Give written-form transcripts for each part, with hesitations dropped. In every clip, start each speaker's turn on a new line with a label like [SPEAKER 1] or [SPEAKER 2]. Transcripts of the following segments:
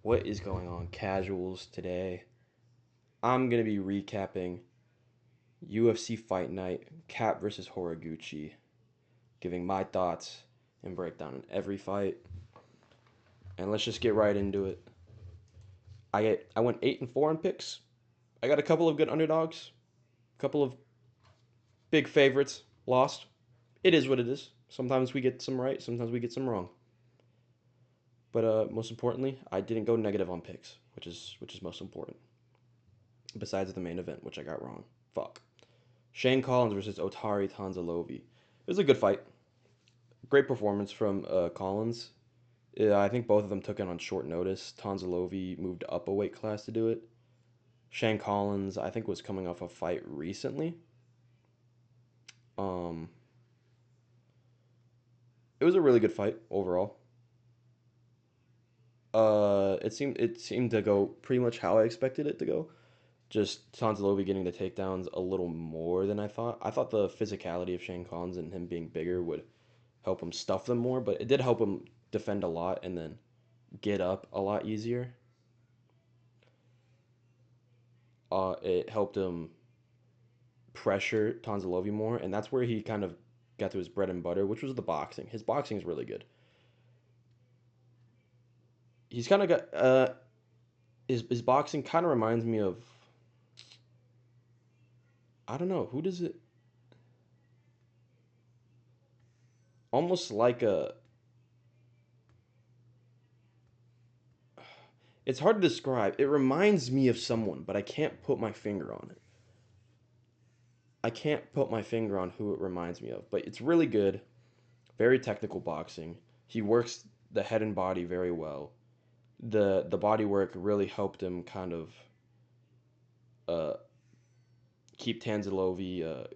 [SPEAKER 1] What is going on, casuals? Today, I'm going to be recapping UFC Fight Night, Kape versus Horiguchi, giving my thoughts and breakdown on every fight. And let's just get right into it. I went 8-4 on picks. I got a couple of good underdogs, a couple of big favorites lost. It is what it is. Sometimes we get some right, sometimes we get some wrong. But most importantly, I didn't go negative on picks, which is most important. Besides the main event, which I got wrong. Fuck. Shane Collins versus Otari Tanzalovi. It was a good fight. Great performance from Collins. I think both of them took it on short notice. Tanzalovi moved up a weight class to do it. Shane Collins, I think, was coming off a fight recently. Um, it was a really good fight overall. It seemed to go pretty much how I expected it to go. Just Tanzalovi getting the takedowns a little more than I thought. I thought the physicality of Shane Collins and him being bigger would help him stuff them more, but it did help him defend a lot and then get up a lot easier. It helped him pressure Tanzalovi more, and that's where he kind of got to his bread and butter, which was the boxing. His boxing is really good. He's kind of got his boxing kind of reminds me of, I don't know, who does it, almost like a, it's hard to describe. It reminds me of someone, but I can't put my finger on it. I can't put my finger on who it reminds me of, but it's really good. Very technical boxing. He works the head and body very well. The body work really helped him kind of uh, keep Tanzalovi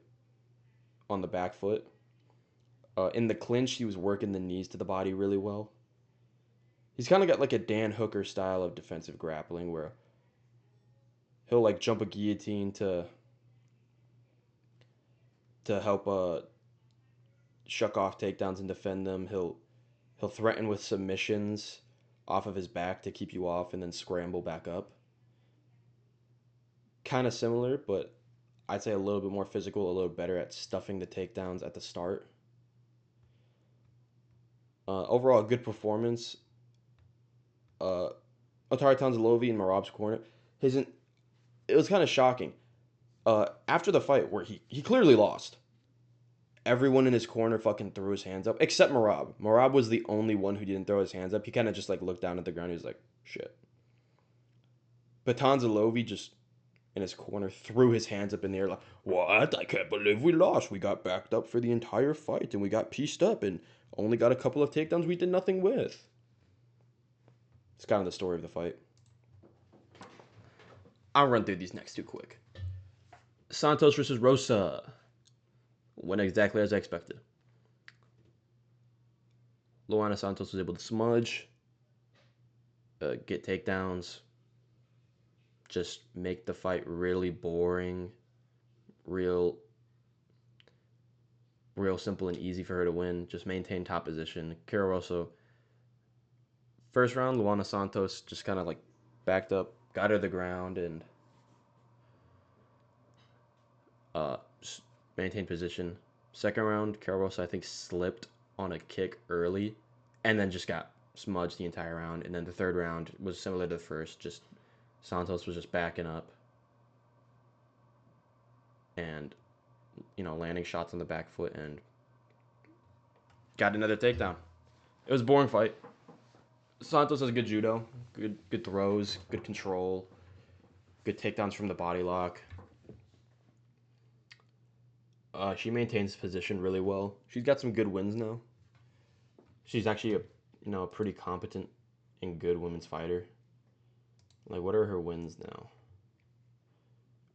[SPEAKER 1] on the back foot. In the clinch, he was working the knees to the body really well. He's kind of got like a Dan Hooker style of defensive grappling where he'll like jump a guillotine to help shuck off takedowns and defend them. He'll threaten with submissions off of his back to keep you off and then scramble back up. Kind of similar, but I'd say a little bit more physical, a little better at stuffing the takedowns at the start. Overall, a good performance. Uh, Otari Tanzalovi in Marab's corner. His It was kind of shocking. After the fight, where he clearly lost, everyone in his corner fucking threw his hands up, except Marab. Marab was the only one who didn't throw his hands up. He kind of just like looked down at the ground. He was like, shit. But Tanzalovi just in his corner threw his hands up in the air like, what? I can't believe we lost. We got backed up for the entire fight and we got pieced up and only got a couple of takedowns we did nothing with. It's kind of the story of the fight. I'll run through these next two quick. Santos versus Rosa. Went exactly as I expected. Luana Santos was able to smudge, get takedowns, just make the fight really boring, real simple and easy for her to win. Just maintain top position. Cara Rosa, first round, Luana Santos just kind of like backed up, got her to the ground, and uh, maintained position. Second round, Cara Rosa, I think, slipped on a kick early and then just got smudged the entire round. And then the third round was similar to the first, just Santos was just backing up and, landing shots on the back foot and got another takedown. It was a boring fight. Santos has good judo, good throws, good control, good takedowns from the body lock. She maintains position really well. She's got some good wins now. She's actually a pretty competent and good women's fighter. Like, what are her wins now?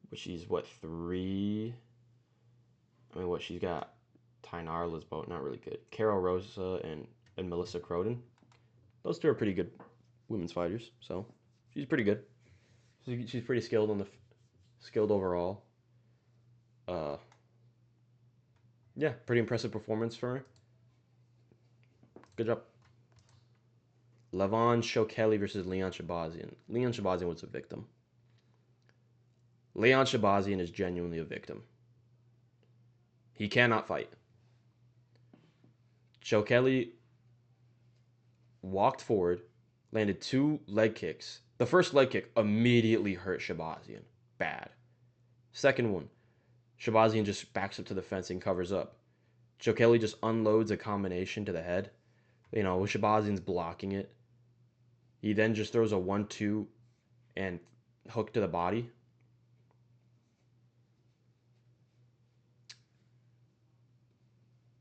[SPEAKER 1] But she's what, three? I mean, what she's got? Tynar Lisboa, not really good. Carol Rosa and Melissa Croden. Those two are pretty good women's fighters. So she's pretty good. She's pretty skilled overall. Uh, yeah, pretty impressive performance for her. Good job. Levon Shokeli versus Leon Shabazian. Leon Shabazian was a victim. Leon Shabazian is genuinely a victim. He cannot fight. Shokeli walked forward, landed 2 leg kicks. The first leg kick immediately hurt Shabazian. Bad. Second one, Shabazian just backs up to the fence and covers up. Shokeli just unloads a combination to the head. Shabazian's blocking it. He then just throws a 1-2 and hook to the body.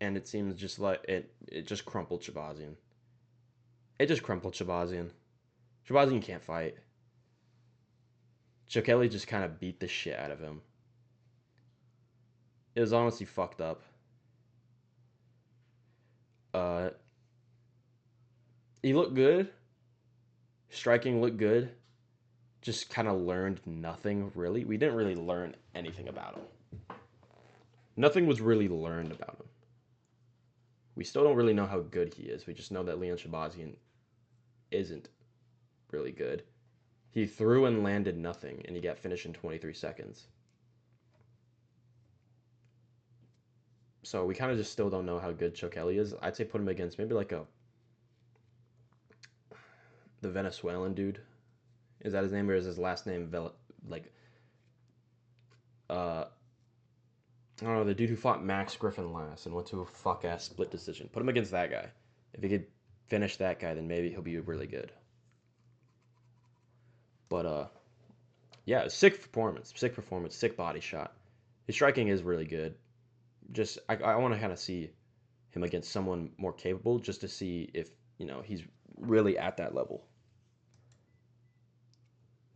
[SPEAKER 1] And it seems just like it just crumpled Shabazian. It just crumpled Shabazian. Shabazian can't fight. Shokeli just kind of beat the shit out of him. It was honestly fucked up. He looked good. Striking looked good. Just kind of learned nothing, really. We didn't really learn anything about him. Nothing was really learned about him. We still don't really know how good he is. We just know that Leon Shabazian isn't really good. He threw and landed nothing, and he got finished in 23 seconds. So we kind of just still don't know how good Shokeli is. I'd say put him against maybe like the Venezuelan dude. Is that his name, or is his last name I don't know, the dude who fought Max Griffin last and went to a fuck ass split decision. Put him against that guy. If he could finish that guy, then maybe he'll be really good. But yeah, sick performance, sick body shot. His striking is really good. Just I want to kind of see him against someone more capable, just to see if he's really at that level.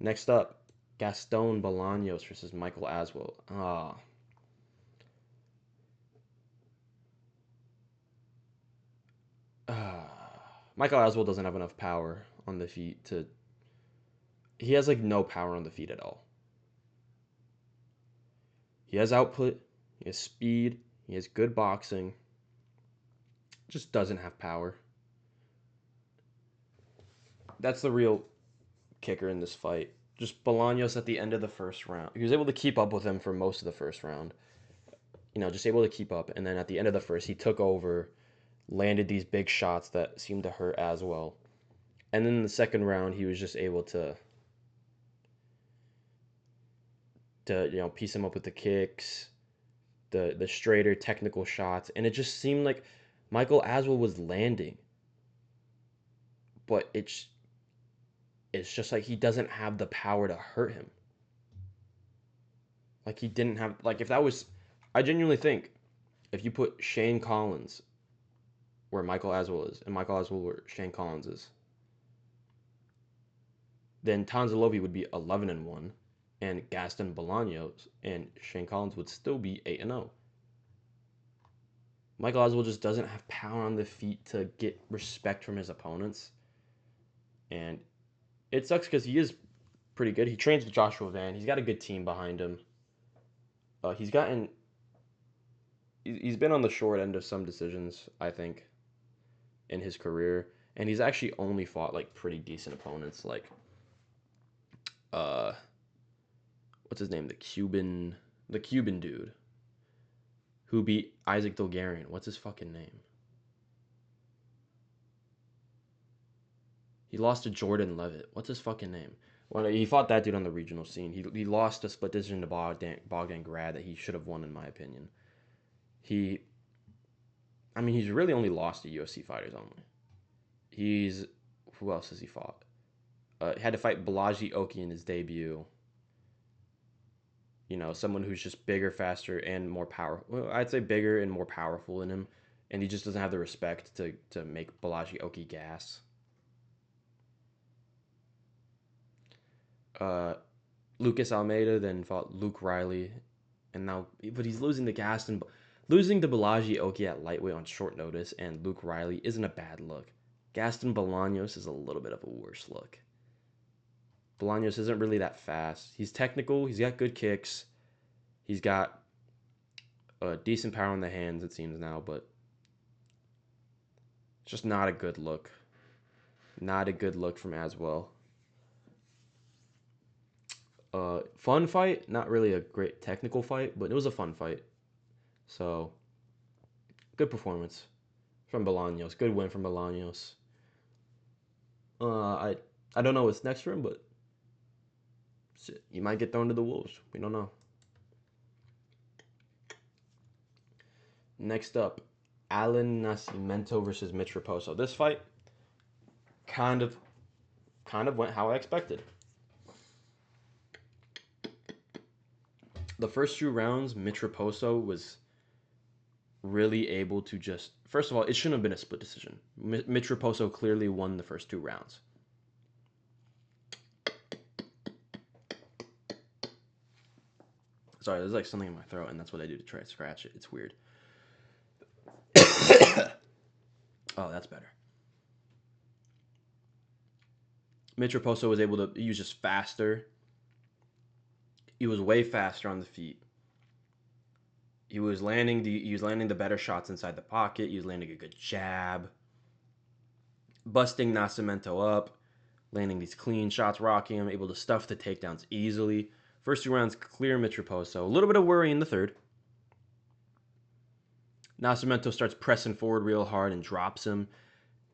[SPEAKER 1] Next up, Gaston Bolaños versus Michael Aswell. Michael Aswell doesn't have enough power on the feet to. He has like no power on the feet at all. He has output, he has speed, he has good boxing. Just doesn't have power. That's the real kicker in this fight. Just Bolaños at the end of the first round. He was able to keep up with him for most of the first round. Just able to keep up. And then at the end of the first, he took over, landed these big shots that seemed to hurt Aswell. And then in the second round, he was just able to piece him up with the kicks, the straighter technical shots, and it just seemed like Michael Aswell was landing, but it's just like he doesn't have the power to hurt him. Like he didn't have if that was, I genuinely think if you put Shane Collins where Michael Aswell is and Michael Aswell where Shane Collins is, then Tanzalovi would be 11-1. And Gaston Bolaños and Shane Collins would still be 8-0. Michael Aswell just doesn't have power on the feet to get respect from his opponents. And it sucks because he is pretty good. He trains with Joshua Van. He's got a good team behind him. He's been on the short end of some decisions, I think, in his career. And he's actually only fought pretty decent opponents what's his name? The Cuban dude who beat Isaac Dulgarian. What's his fucking name? He lost to Jordan Levitt. What's his fucking name? Well, he fought that dude on the regional scene. He lost a split decision to Bogdan Grad that he should have won, in my opinion. He's really only lost to UFC fighters only. Who else has he fought? Had to fight Balaji Oki in his debut. Someone who's just bigger, faster, and more powerful. Well, I'd say bigger and more powerful than him, and he just doesn't have the respect to make Balaji Oki gas. Lucas Almeida then fought Luke Riley, but he's losing to Balaji Oki at lightweight on short notice, and Luke Riley isn't a bad look. Gaston Bolaños is a little bit of a worse look. Bolaños isn't really that fast. He's technical. He's got good kicks. He's got decent power in the hands, it seems now, but it's just not a good look. Not a good look from Aswell. Fun fight. Not really a great technical fight, but it was a fun fight. So, good performance from Bolaños. Good win from Bolaños. I don't know what's next for him, but he might get thrown to the wolves. We don't know. Next up, Alan Nascimento versus Mitch Raposo. This fight kind of went how I expected. The first 2 rounds, Mitch Raposo was really able to just. First of all, it shouldn't have been a split decision. Mitch Raposo clearly won the first 2 rounds. Sorry, there's like something in my throat, and that's what I do to try to scratch it. It's weird. Oh, that's better. Mitch Raposo was able to. He was just faster. He was way faster on the feet. He was landing the better shots inside the pocket. He was landing a good jab, busting Nascimento up, landing these clean shots, rocking him, able to stuff the takedowns easily. First 2 rounds, clear Mitch Raposo. A little bit of worry in the third. Nascimento starts pressing forward real hard and drops him,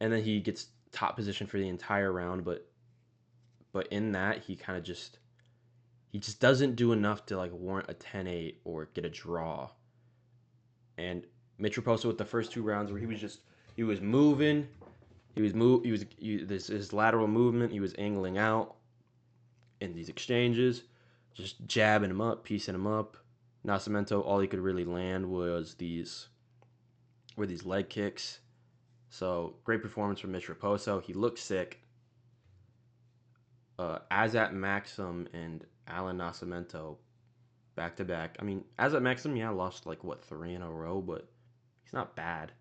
[SPEAKER 1] and then he gets top position for the entire round. But in that, he just doesn't do enough to like warrant a 10-8 or get a draw. And Mitch Raposo with the first 2 rounds where he was moving, his lateral movement, he was angling out in these exchanges, just jabbing him up, piecing him up. Nascimento, all he could really land were these leg kicks. So great performance from Mitch Raposo. He looked sick. Azat Maxim and Alan Nascimento back to back. I mean, Azat Maxim, lost like 3 in a row, but he's not bad.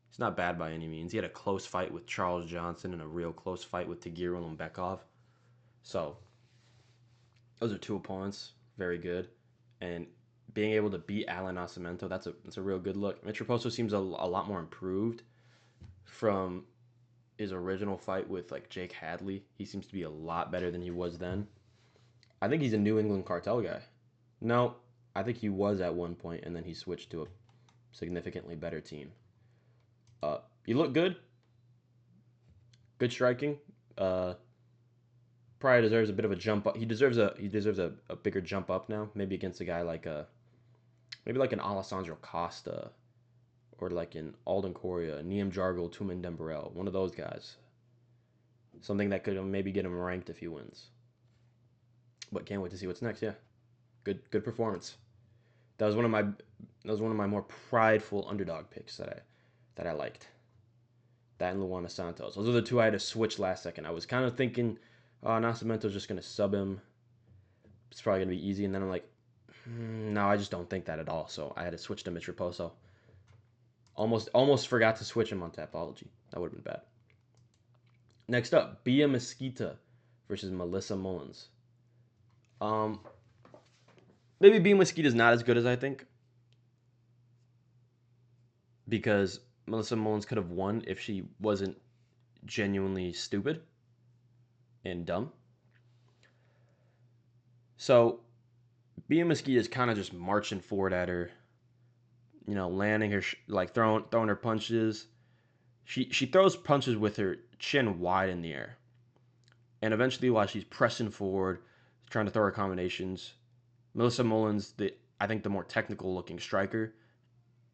[SPEAKER 1] He's not bad by any means. He had a close fight with Charles Johnson and a real close fight with Tagir Ulanbekov. So those are 2 opponents, very good, and being able to beat Alan Nascimento, that's a real good look. Mitch Raposo seems a lot more improved from his original fight with like Jake Hadley. He seems to be a lot better than he was then. I think he's a New England cartel guy. No, I think he was at one point, and then he switched to a significantly better team. He looked good. Good striking. Probably deserves a bit of a jump up. He deserves a bigger jump up now. Maybe against a guy like an Alessandro Costa, or like an Alden Correa, Niam Jargel, Tumen Dembarel, one of those guys. Something that could maybe get him ranked if he wins. But can't wait to see what's next. Yeah, good performance. That was one of my more prideful underdog picks that I liked. That and Luana Santos. Those are the 2 I had to switch last second. I was kind of thinking, Nascimento's just gonna sub him. It's probably gonna be easy, and then I'm like, no, I just don't think that at all. So I had to switch to Mitch Raposo. Almost forgot to switch him on Tapology. That would have been bad. Next up, Bia Mesquita versus Melissa Mullins. Maybe Bia Mesquita is not as good as I think, because Melissa Mullins could have won if she wasn't genuinely stupid and dumb. So Bia Mesquita is kind of just marching forward at her, landing her, throwing her punches. She throws punches with her chin wide in the air. And eventually, while she's pressing forward, trying to throw her combinations, Melissa Mullins, I think the more technical looking striker,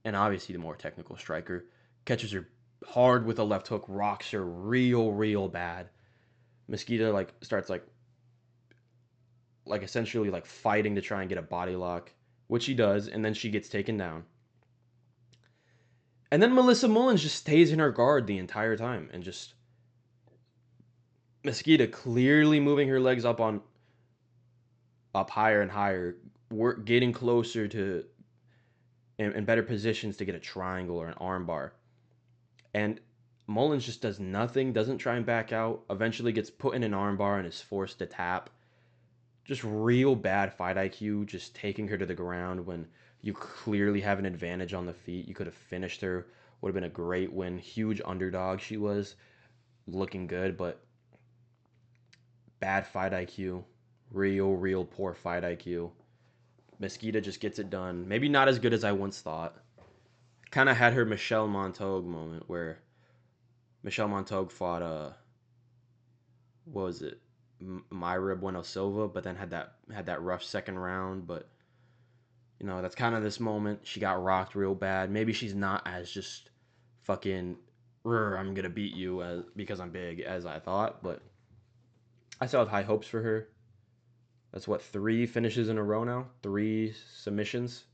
[SPEAKER 1] and obviously the more technical striker, catches her hard with a left hook, rocks her real bad. Mesquita starts essentially fighting to try and get a body lock, which she does, and then she gets taken down. And then Melissa Mullins just stays in her guard the entire time, and just Mesquita clearly moving her legs up higher and higher, getting closer to in better positions to get a triangle or an armbar. And Mullins just does nothing, doesn't try and back out, eventually gets put in an armbar and is forced to tap. Just real bad fight IQ, just taking her to the ground when you clearly have an advantage on the feet. You could have finished her. Would have been a great win. Huge underdog she was. looking good, but bad fight IQ. Real poor fight IQ. Mesquita just gets it done. Maybe not as good as I once thought. Kind of had her Michelle Montague moment where Michelle Montague fought what was it, Myra Bueno Silva, but then had that rough second round. But that's kind of this moment. She got rocked real bad. Maybe she's not as just fucking I'm gonna beat you because I'm big as I thought, but I still have high hopes for her. That's what, 3 finishes in a row now, 3 submissions.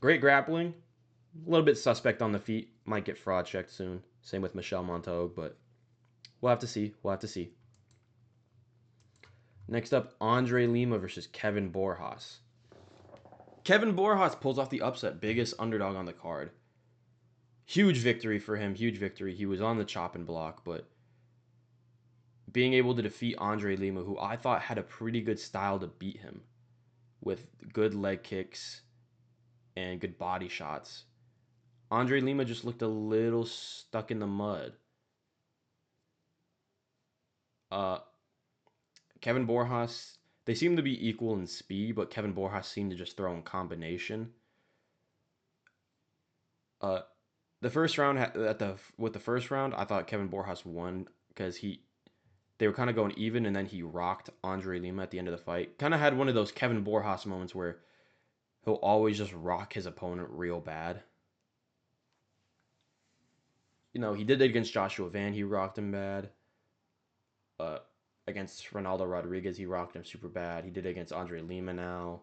[SPEAKER 1] Great grappling. A little bit suspect on the feet. Might get fraud checked soon. Same with Michelle Montague, but we'll have to see. We'll have to see. Next up, Andre Lima versus Kevin Borjas. Kevin Borjas pulls off the upset, biggest underdog on the card. Huge victory for him, huge victory. He was on the chopping block, but being able to defeat Andre Lima, who I thought had a pretty good style to beat him with good leg kicks and good body shots. Andre Lima just looked a little stuck in the mud. Uh, Kevin Borjas, they seem to be equal in speed, but Kevin Borjas seemed to just throw in combination. Uh, the first round with the first round, I thought Kevin Borjas won because they were kind of going even, and then he rocked Andre Lima at the end of the fight. Kind of had one of those Kevin Borjas moments where he'll always just rock his opponent real bad. He did it against Joshua Van. He rocked him bad. Uh, Against Ronaldo Rodriguez, he rocked him super bad. He did it against Andre Lima now.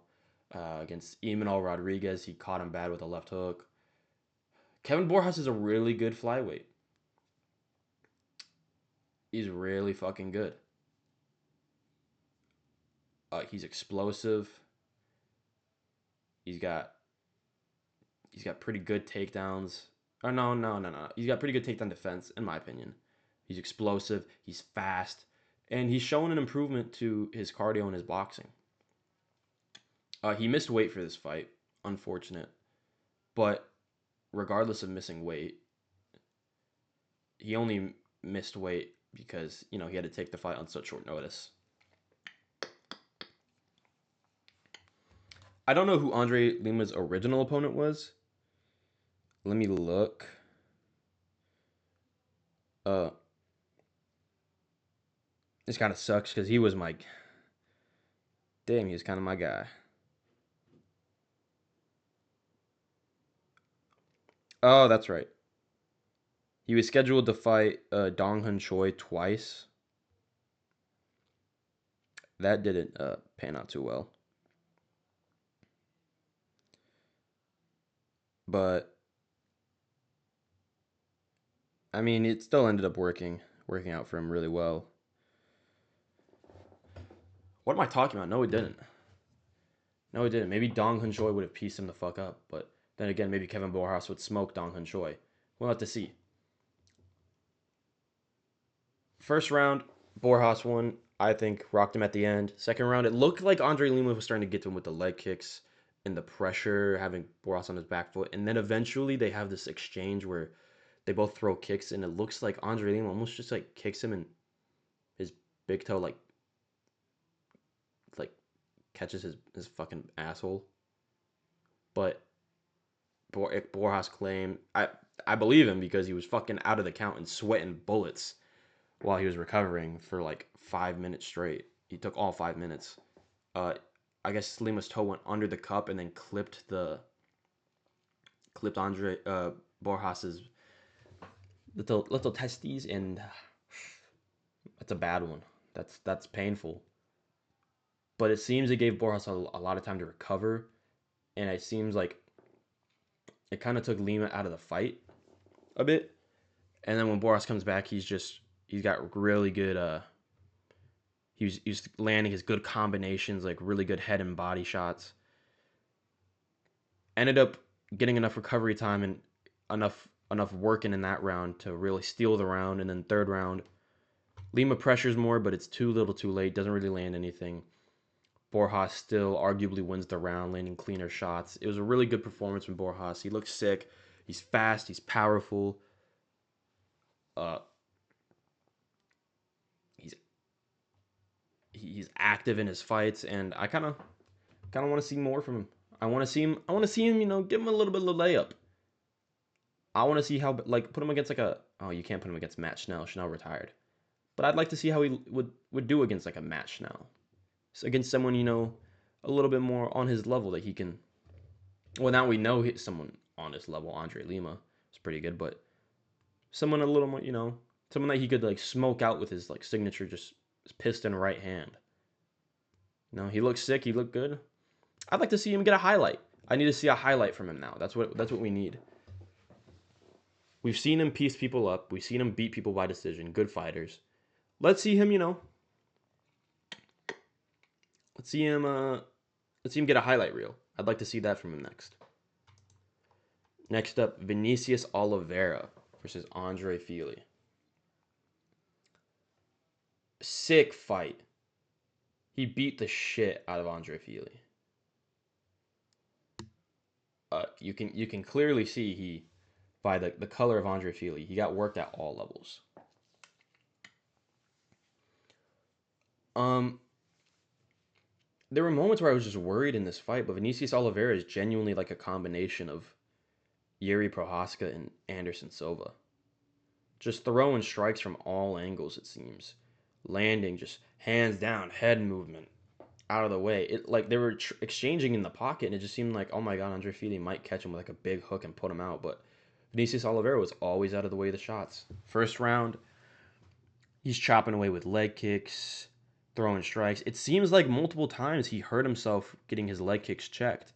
[SPEAKER 1] Against Emanol Rodriguez, he caught him bad with a left hook. Kevin Borjas is a really good flyweight. He's really fucking good. He's explosive. He's got pretty good takedowns. Or no. He's got pretty good takedown defense, in my opinion. He's explosive. He's fast, and he's shown an improvement to his cardio and his boxing. He missed weight for this fight. Unfortunate. But regardless of missing weight, he only missed weight because, he had to take the fight on such short notice. I don't know who Andre Lima's original opponent was. Let me look. This kind of sucks because he was my... Damn, he was kind of my guy. Oh, that's right. He was scheduled to fight Dong Hun Choi twice. That didn't pan out too well. But I mean, it still ended up working out for him really well. What am I talking about? No, it didn't. No, it didn't. Maybe Dong Hun Choi would have pieced him the fuck up, but then again, maybe Kevin Borjas would smoke Dong Hun Choi. We'll have to see. First round, Borjas won. I think rocked him at the end. Second round, it looked like Andre Lima was starting to get to him with the leg kicks and the pressure, having Borjas on his back foot. And then eventually they have this exchange where they both throw kicks, and it looks like Andre Lima almost just like kicks him, and his big toe like catches his fucking asshole. But Borjas claimed, I believe him because he was fucking out of the count and sweating bullets while he was recovering for like 5 minutes straight. He took all 5 minutes. I guess Lima's toe went under the cup and then clipped Andre Borjas's little testes, and that's a bad one. That's painful. But it seems it gave Borjas a lot of time to recover, and it seems like it kind of took Lima out of the fight a bit. And then when Borjas comes back, he's got really good he's landing his good combinations, like really good head and body shots. Ended up getting enough recovery time and enough working in that round to really steal the round. And then third round, Lima pressures more, but it's too little too late. Doesn't really land anything. Borjas still arguably wins the round, landing cleaner shots. It was a really good performance from Borjas. He looks sick. He's fast. He's powerful. Uh, he's he's active in his fights, and I kind of want to see more from him. I want to see him. I want to see him. Give him a little bit of a layup. I want to see how like put him against like a. Oh, you can't put him against Matt Schnell. Schnell retired. But I'd like to see how he would do against like a Matt Schnell. So against someone a little bit more on his level that he can. Well, now we know someone on his level. Andre Lima is pretty good, but someone a little more, someone that he could like smoke out with his like signature just piston right hand. He looks sick. He looked good. I'd like to see him get a highlight. I need to see a highlight from him now. That's what we need. We've seen him piece people up. We've seen him beat people by decision. Good fighters. Let's see him. Let's see him. Let's see him get a highlight reel. I'd like to see that from him next. Next up, Vinicius Oliveira versus Andre Fili. Sick fight. He beat the shit out of Andre Fili. You can clearly see by the color of Andre Fili, he got worked at all levels. There were moments where I was just worried in this fight, but Vinicius Oliveira is genuinely like a combination of Yuri Prohaska and Anderson Silva. Just throwing strikes from all angles, it seems. Landing, just hands down, head movement, out of the way. It like they were exchanging in the pocket, and it just seemed like, oh my god, Andre Fili might catch him with like a big hook and put him out. But Vinicius Oliveira was always out of the way of the shots. First round, he's chopping away with leg kicks, throwing strikes. It seems like multiple times he hurt himself getting his leg kicks checked.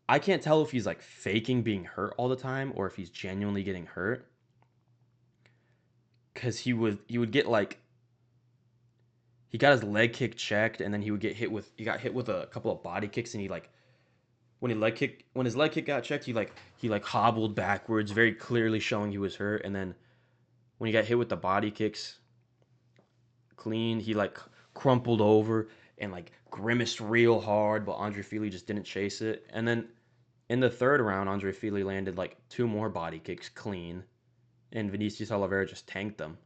[SPEAKER 1] I can't tell if he's like faking being hurt all the time or if he's genuinely getting hurt. Cause he would get like he got his leg kick checked and then he got hit with a couple of body kicks and he like when his leg kick got checked, he hobbled backwards, very clearly showing he was hurt, and then when he got hit with the body kicks clean, he like crumpled over and like grimaced real hard, but Andre Fili just didn't chase it. And then in the third round, Andre Fili landed like 2 more body kicks clean, and Vinicius Oliveira just tanked them.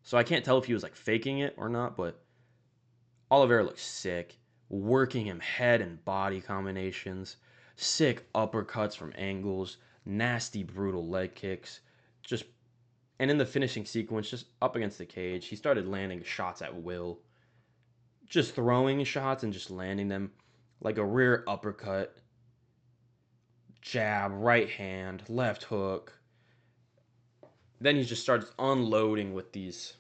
[SPEAKER 1] So I can't tell if he was like faking it or not, but Oliveira looks sick, working him head and body combinations, sick uppercuts from angles, nasty brutal leg kicks, just and in the finishing sequence, just up against the cage, he started landing shots at will, just throwing shots and just landing them like a rear uppercut, jab, right hand, left hook. Then he just starts unloading with these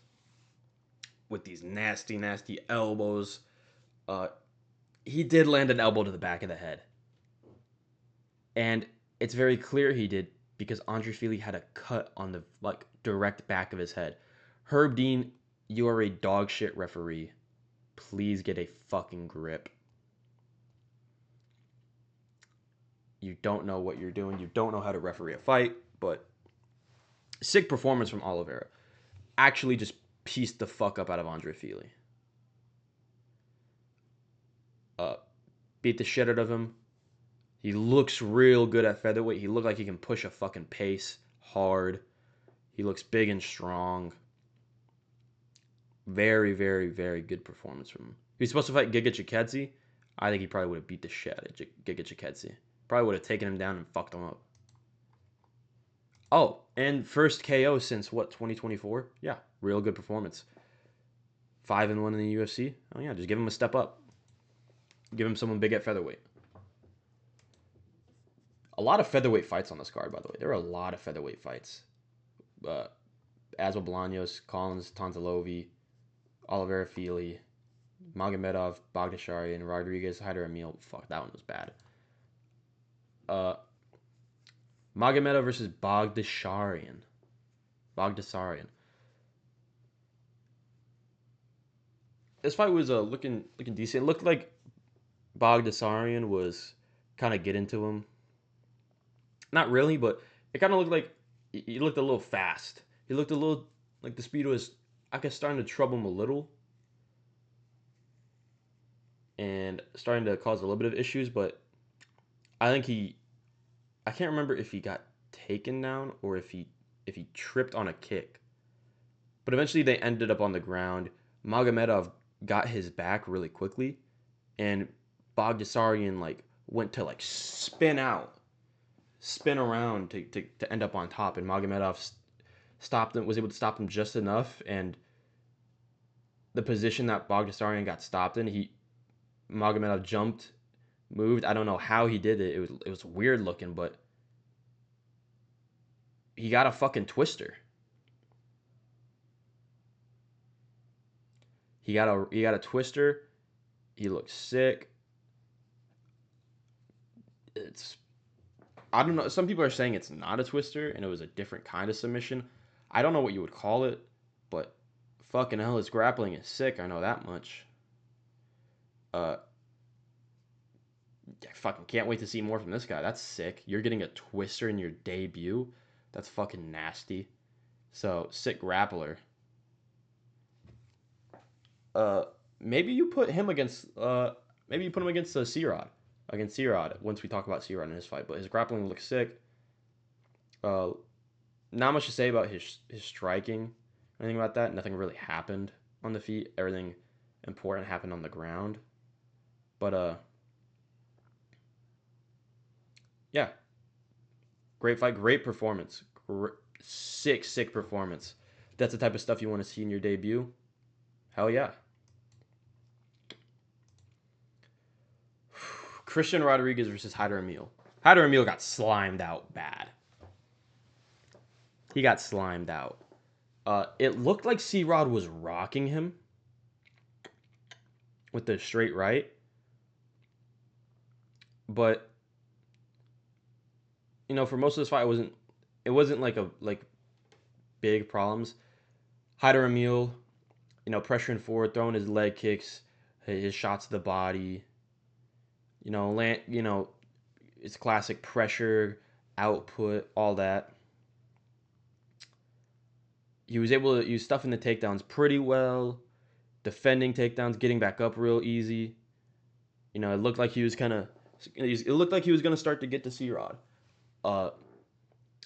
[SPEAKER 1] nasty, nasty elbows. He did land an elbow to the back of the head. And it's very clear he did because Andre Fili had a cut on the like direct back of his head. Herb Dean, you are a dog shit referee. Please get a fucking grip. You don't know what you're doing. You don't know how to referee a fight, but sick performance from Oliveira. Actually just pieced the fuck up out of Andre Fili. Beat the shit out of him. He looks real good at featherweight. He looked like he can push a fucking pace hard. He looks big and strong. Very, very, very good performance from him. If he's supposed to fight Giga Chikadze, I think he probably would have beat the shit out of Giga Chikadze. Probably would have taken him down and fucked him up. Oh, and first KO since what, 2024? Yeah, real good performance. 5-1 in the UFC. Oh yeah, just give him a step up. Give him someone big at featherweight. A lot of featherweight fights on this card, by the way. There are a lot of featherweight fights. Aswa Bolaños, Collins, Tonzalovi, Oliveira Fili, Magomedov, Bagdasarian, Rodriguez, Hyder Emil. Fuck, that one was bad. Magomedov versus Bagdasarian. This fight was looking decent. It looked like Bagdasarian was kind of getting to him. Not really, but it kind of looked like he looked a little fast. He looked a little like the speed was, I guess, starting to trouble him a little. And starting to cause a little bit of issues, but I think I can't remember if he got taken down or if he tripped on a kick. But eventually they ended up on the ground. Magomedov got his back really quickly, and Bogdasarian like went to like spin around to end up on top, and Magomedov stopped him, was able to stop him just enough, and the position that Bogdasarian got stopped in, Magomedov jumped, moved. I don't know how he did it. It was weird looking, but he got a fucking twister. He got a twister. He looked sick. It's I don't know. Some people are saying it's not a twister and it was a different kind of submission. I don't know what you would call it, but fucking hell, his grappling is sick. I know that much. Uh, I fucking can't wait to see more from this guy. That's sick. You're getting a twister in your debut. That's fucking nasty. So sick grappler. Uh, maybe you put him against. Maybe you put him against C-Rod. Against C-Rod once we talk about C-Rod in his fight. But his grappling looks sick. Uh, Not much to say about his striking. Anything about that? Nothing really happened on the feet. Everything important happened on the ground. But yeah, great fight, great performance, sick performance. That's the type of stuff you want to see in your debut. Hell yeah. Christian Rodriguez versus Haider Emil. Haider Emil got slimed out bad. He got slimed out. It looked like C-Rod was rocking him with the straight right, but for most of this fight, it wasn't like big problems. Haider Emil, pressuring forward, throwing his leg kicks, his shots to the body. It's classic pressure, output, all that. He was able to use stuff in the takedowns pretty well, defending takedowns, getting back up real easy. It looked like he was gonna start to get to C-Rod. Uh,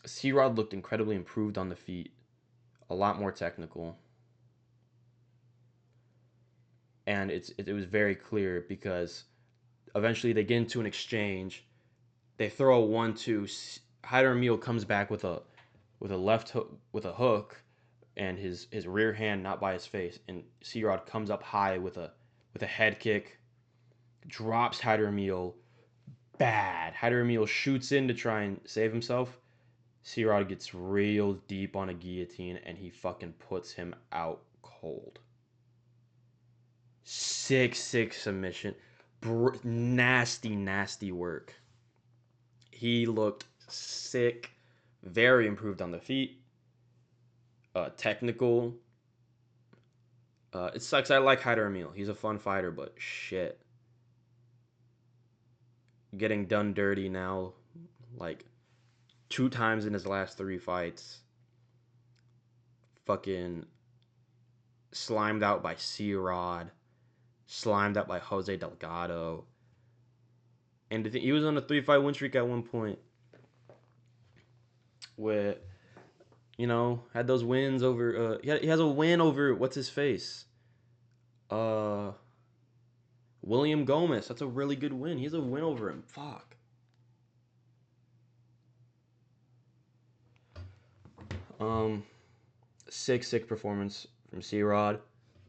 [SPEAKER 1] C-Rod looked incredibly improved on the feet, a lot more technical, and it was very clear because eventually they get into an exchange. They throw a 1-2. Haider Emil comes back with a left hook, with a hook, and his rear hand not by his face, and C-Rod comes up high with a head kick, drops Haider Emil bad. Haider Emil shoots in to try and save himself. C-Rod gets real deep on a guillotine, and he fucking puts him out cold. 6-6 submission. Nasty work. He looked sick. Very improved on the feet. Technical. It sucks. I like Haider Emil. He's a fun fighter, but shit. Getting done dirty now, like 2 times in his last 3 fights. Fucking slimed out by C-Rod. Slimed out by Jose Delgado. And he was on a 3-fight win streak at one point. With, had those wins over. He has a win over what's his face. William Gomez. That's a really good win. He has a win over him. Fuck. Sick performance from C-Rod.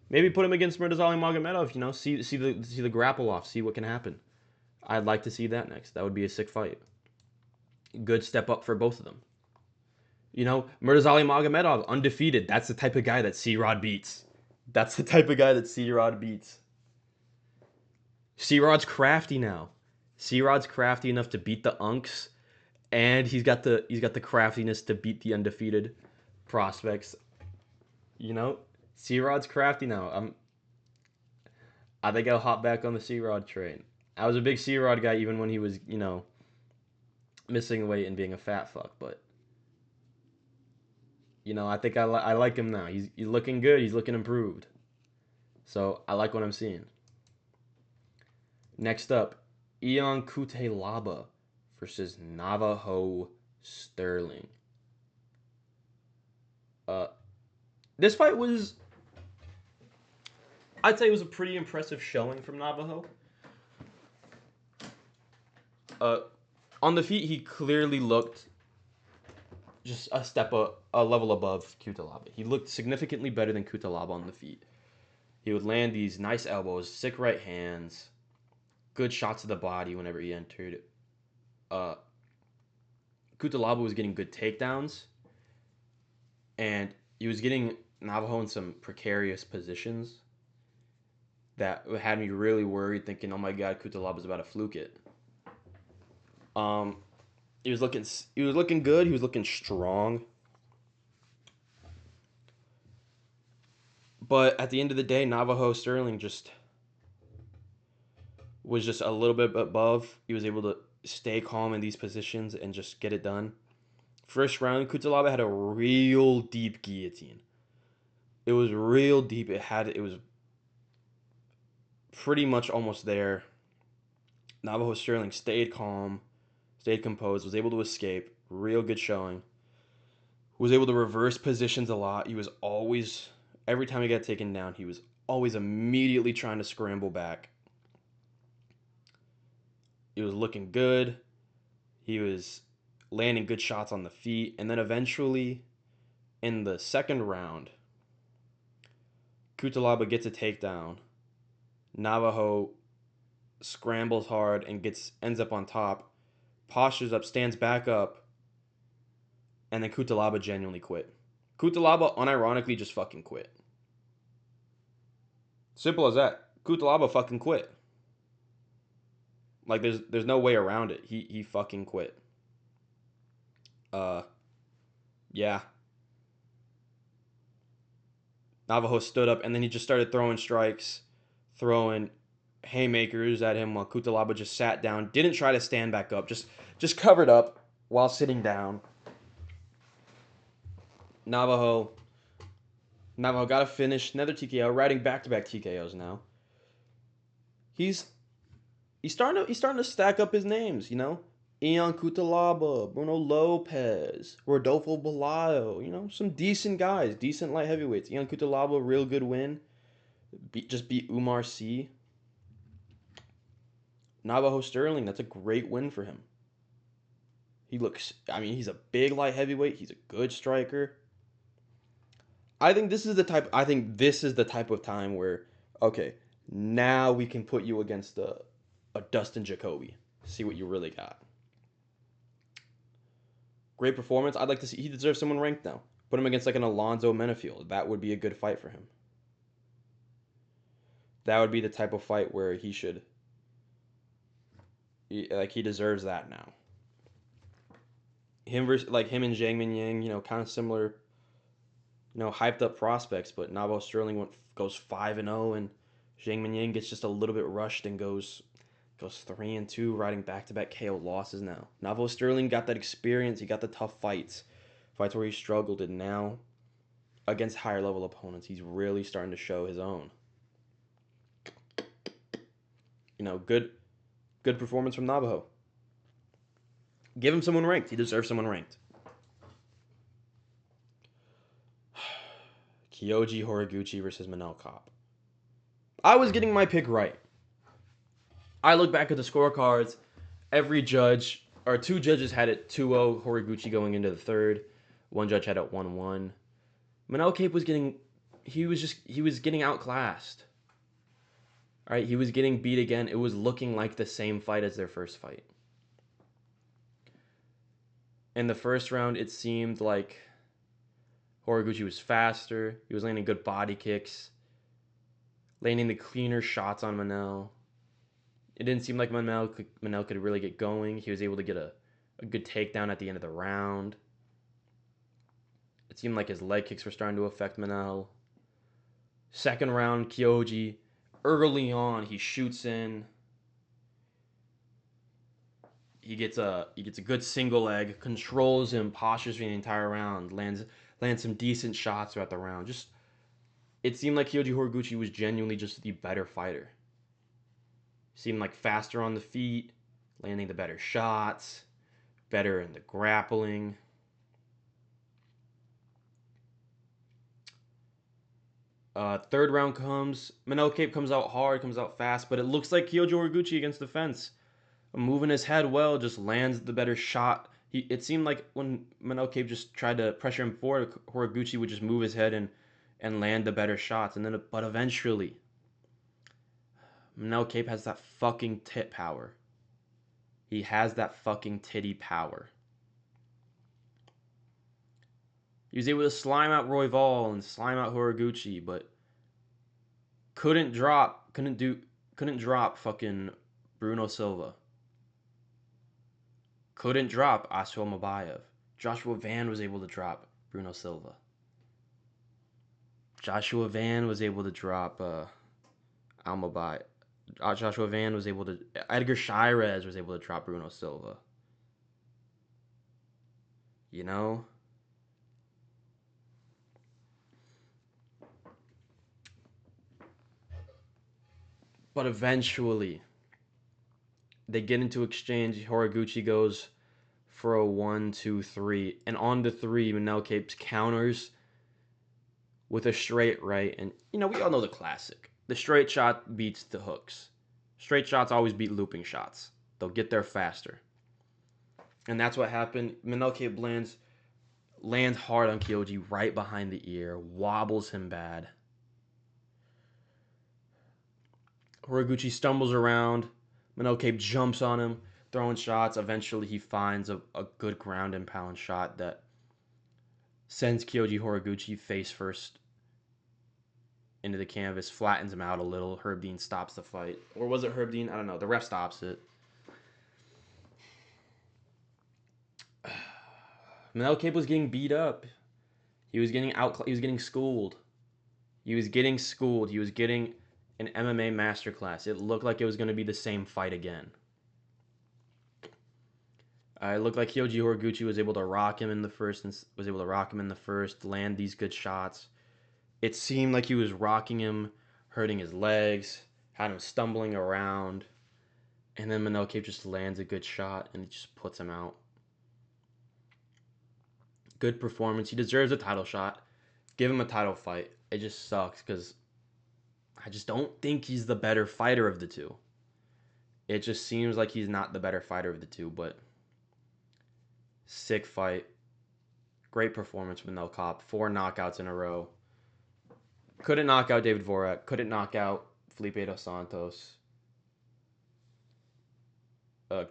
[SPEAKER 1] Maybe put him against Murtazali Magomedov. See the grapple off. See what can happen. I'd like to see that next. That would be a sick fight. Good step up for both of them. Murtazali Magomedov, undefeated. That's the type of guy that C-Rod beats. C-Rod's crafty now. C-Rod's crafty enough to beat the Unks, and he's got the craftiness to beat the undefeated prospects. C-Rod's crafty now. I think I'll hop back on the C-Rod train. I was a big C-Rod guy even when he was, missing weight and being a fat fuck, but I think I like him now. He's looking good. He's looking improved. So I like what I'm seeing. Next up, Ion Cutelaba versus Navajo Sterling. This fight was, I'd say, it was a pretty impressive showing from Navajo. Uh, on the feet, he clearly looked just a level above Kutalaba. He looked significantly better than Kutalaba on the feet. He would land these nice elbows, sick right hands, good shots to the body whenever he entered. Uh, Kutalaba was getting good takedowns, and he was getting Navajo in some precarious positions that had me really worried, thinking, "Oh my God, Kutalaba's about to fluke it." Um, he was looking good. He was looking strong. But at the end of the day, Navajo Sterling was just a little bit above. He was able to stay calm in these positions and just get it done. First round, Kutalaba had a real deep guillotine. It was real deep. It was pretty much almost there. Navajo Sterling stayed calm, stayed composed, was able to escape. Real good showing. Was able to reverse positions a lot. He was always, every time he got taken down, he was always immediately trying to scramble back. He was looking good. He was landing good shots on the feet. And then eventually, in the second round, Kutalaba gets a takedown. Navajo scrambles hard and ends up on top, postures up, stands back up, and then Kutalaba genuinely quit. Kutalaba unironically just fucking quit. Simple as that. Kutalaba fucking quit. Like there's no way around it. He fucking quit. Yeah. Navajo stood up and then he just started throwing strikes, throwing haymakers at him while Kutalaba just sat down, didn't try to stand back up, just covered up while sitting down. Navajo got a finish, another TKO, riding back-to-back TKOs now. He's starting to stack up his names, you know? Ion Kutalaba, Bruno Lopez, Rodolfo Balayo, you know, some decent guys, decent light heavyweights. Ion Kutalaba, real good win. Just beat Umar Sy. Navajo Sterling, that's a great win for him. He's a big light heavyweight. He's a good striker. I think this is the type of time where, okay, now we can put you against a Dustin Jacoby. See what you really got. Great performance. I'd like to see. He deserves someone ranked now. Put him against like an Alonzo Menefield. That would be a good fight for him. That would be the type of fight where he deserves that now. Him and Zhang Mingyang, you know, kind of similar, you know, hyped up prospects, but Navajo Sterling goes 5-0, and Zhang Mingyang gets just a little bit rushed and goes 3-2, riding back-to-back KO losses now. Navajo Sterling got that experience. He got the tough fights where he struggled, and now against higher level opponents, he's really starting to show his own. You know, good performance from Navajo. Give him someone ranked. He deserves someone ranked. Kyoji Horiguchi versus Manel Kape. I was getting my pick right. I look back at the scorecards. Every judge, or two judges, had it 2-0 Horiguchi going into the third. One judge had it 1-1. Manel Kape was getting outclassed. All right, he was getting beat again. It was looking like the same fight as their first fight. In the first round, it seemed like Horiguchi was faster. He was landing good body kicks, landing the cleaner shots on Manel. It didn't seem like Manel could really get going. He was able to get a good takedown at the end of the round. It seemed like his leg kicks were starting to affect Manel. Second round, Kyoji, early on, he shoots in. He gets a good single leg, controls him, postures for the entire round, lands some decent shots throughout the round. Just, it seemed like Kyoji Horiguchi was genuinely just the better fighter. Seemed like faster on the feet, landing the better shots, better in the grappling. Third round comes. Manel Kape comes out hard, comes out fast, but it looks like Kyoji Horiguchi against the fence. Moving his head well, just lands the better shot. It seemed like when Manel Kape just tried to pressure him forward, Horiguchi would just move his head and land the better shots. But eventually, Manel Kape has that fucking tit power. He has that fucking titty power. He was able to slime out Royval and slime out Horiguchi, but couldn't drop fucking Bruno Silva. Couldn't drop Asho Mabayev. Joshua Van was able to drop Bruno Silva. Joshua Van was able to drop Almabai. Joshua Van was able to. Edgar Shirez was able to drop Bruno Silva. You know? But eventually, they get into exchange. Horiguchi goes for a 1-2-3. And on the 3, Manel Capes counters with a straight right. And, we all know the classic. The straight shot beats the hooks. Straight shots always beat looping shots. They'll get there faster. And that's what happened. Manel Cape lands hard on Kyoji right behind the ear. Wobbles him bad. Horiguchi stumbles around. Manel Cape jumps on him, throwing shots. Eventually, he finds a good ground and pound shot that sends Kyoji Horiguchi face first into the canvas, flattens him out a little. Herb Dean stops the fight. Or was it Herb Dean? I don't know. The ref stops it. Manel Cape was getting beat up. He was getting schooled. He was getting schooled. He was getting an MMA masterclass. It looked like it was going to be the same fight again. It looked like Kyoji Horiguchi was able to rock him in the first, land these good shots. It seemed like he was rocking him, hurting his legs, had him stumbling around, and then Manel Cape just lands a good shot and it just puts him out. Good performance. He deserves a title shot. Give him a title fight. It just sucks because I just don't think he's the better fighter of the two. It just seems like he's not the better fighter of the two, but sick fight. Great performance with Manel Kape. 4 knockouts in a row. Couldn't knock out David Vorak. Couldn't knock out Felipe dos Santos.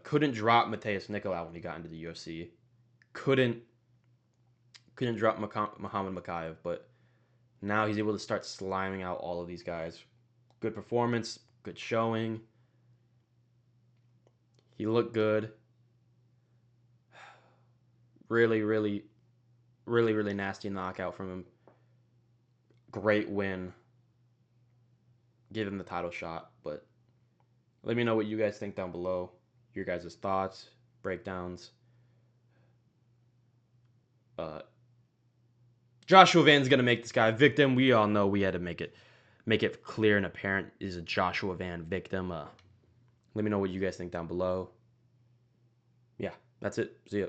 [SPEAKER 1] Couldn't drop Mateus Nicolau when he got into the UFC. Couldn't drop Muhammad Makayev, but now he's able to start sliming out all of these guys. Good performance, good showing. He looked good. Really, really, really, really nasty knockout from him. Great win. Give him the title shot, but let me know what you guys think down below. Your guys' thoughts, breakdowns. Joshua Van's gonna make this guy a victim. We all know we had to make it clear and apparent is a Joshua Van victim. Let me know what you guys think down below. Yeah, that's it. See ya.